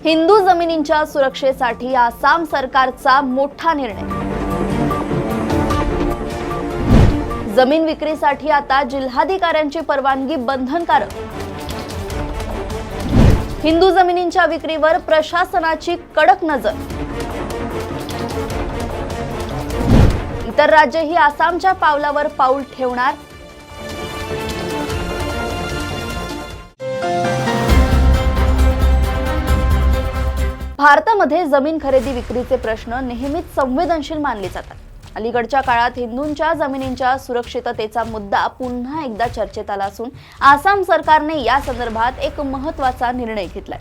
हिंदू जमिनींच्या सुरक्षेसाठी आसाम सरकारचा मोठा निर्णय। जमीन विक्रीसाठी आता जिल्हाधिकाऱ्यांची परवानगी बंधनकारक। हिंदू जमिनींच्या विक्रीवर प्रशासनाची कडक नजर। इतर राज्यही आसामच्या पावलावर पाऊल ठेवणार। भारतामध्ये जमीन खरेदी विक्रीचे प्रश्न नेहमीच संवेदनशील मानले जातात। अलीकडच्या काळात हिंदूंच्या जमिनींच्या सुरक्षिततेचा मुद्दा पुन्हा एकदा चर्चेत आला असून आसाम सरकारने या संदर्भात एक महत्त्वाचा निर्णय घेतलाय।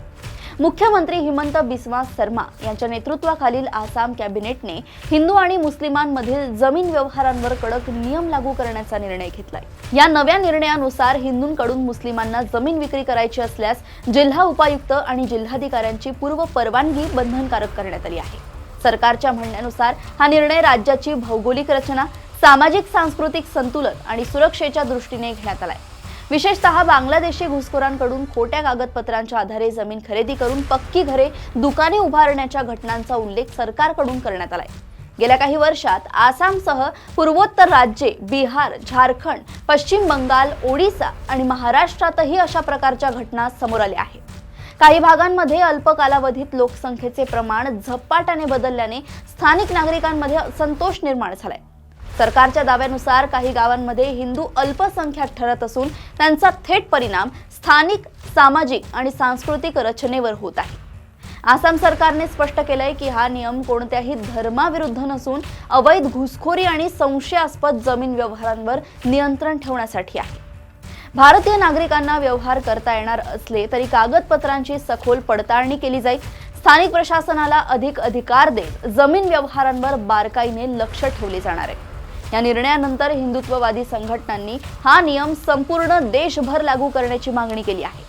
मुख्यमंत्री हिमंत बिस्वा शर्मा यांच्या नेतृत्वाखालील आसाम कॅबिनेटने हिंदू आणि मुस्लिमांमधील जमीन व्यवहारांवर कडक नियम लागू करण्याचा निर्णय घेतलाय। या नव्या निर्णयानुसार हिंदूंकडून मुस्लिमांना जमीन विक्री करायची असल्यास जिल्हा उपायुक्त आणि जिल्हाधिकाऱ्यांची पूर्व परवानगी बंधनकारक करण्यात आली आहे। सरकारच्या म्हणण्यानुसार हा निर्णय राज्याची भौगोलिक रचना, सामाजिक सांस्कृतिक संतुलन आणि सुरक्षेच्या दृष्टीने घेण्यात आलाय। विशेषतः बांगलादेशी घुसखोरांकडून खोट्या कागदपत्रांच्या आधारे जमीन खरेदी करून पक्की घरे, दुकाने उभारण्याच्या घटनांचा उल्लेख सरकारकडून करण्यात आलाय। गेल्या काही वर्षात आसामसह पूर्वोत्तर राज्ये, बिहार, झारखंड, पश्चिम बंगाल, ओडिशा आणि महाराष्ट्रातही अशा प्रकारच्या घटना समोर आल्या आहेत। काही भागांमध्ये अल्प कालावधीत लोकसंख्येचे प्रमाण झपाट्याने बदलल्याने स्थानिक नागरिकांमध्ये असंतोष निर्माण झालाय। सरकारच्या दाव्यानुसार काही गावांमध्ये हिंदू अल्पसंख्याक ठरत असून त्यांचा थेट परिणाम स्थानिक सामाजिक आणि सांस्कृतिक रचनेवर होत आहे। आसाम सरकारने स्पष्ट केलंय की हा नियम कोणत्याही धर्माविरुद्ध नसून अवैध घुसखोरी आणि संशयास्पद जमीन व्यवहारांवर नियंत्रण ठेवण्यासाठी आहे। भारतीय नागरिकांना व्यवहार करता येणार असले तरी कागदपत्रांची सखोल पडताळणी केली जाईल। स्थानिक प्रशासनाला अधिक अधिकार देत जमीन व्यवहारांवर बारकाईने लक्ष ठेवले जाणार आहे। या निर्णयानंतर हिंदुत्ववादी संघटनांनी हा नियम संपूर्ण देशभर लागू करण्याची मागणी केली आहे।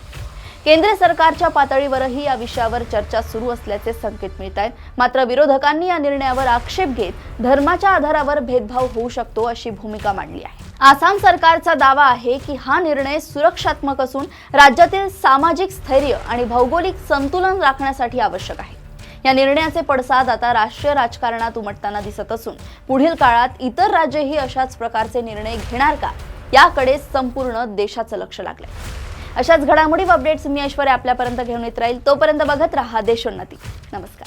केंद्र सरकारच्या पातळीवरही या विषयावर चर्चा सुरू असल्याचे संकेत मिळत आहेत। मात्र विरोधकांनी या निर्णयावर आक्षेप घेत धर्माच्या आधारावर भेदभाव होऊ शकतो अशी भूमिका मांडली आहे। आसाम सरकारचा दावा आहे की हा निर्णय सुरक्षात्मक असून राज्यातील सामाजिक स्थैर्य आणि भौगोलिक संतुलन राखण्यासाठी आवश्यक आहे। या निर्णयाचे पडसाद आता राष्ट्रीय राजकारणात उमटताना दिसत असून पुढील काळात इतर राज्येही अशाच प्रकारचे निर्णय घेणार का याकडे संपूर्ण देशाचं लक्ष लागलंय। अशाच घडामोडी व अपडेट्स मी ऐश्वर्या आपल्यापर्यंत घेऊन येत राहील। तोपर्यंत बघत रहा देशोन्नती। नमस्कार।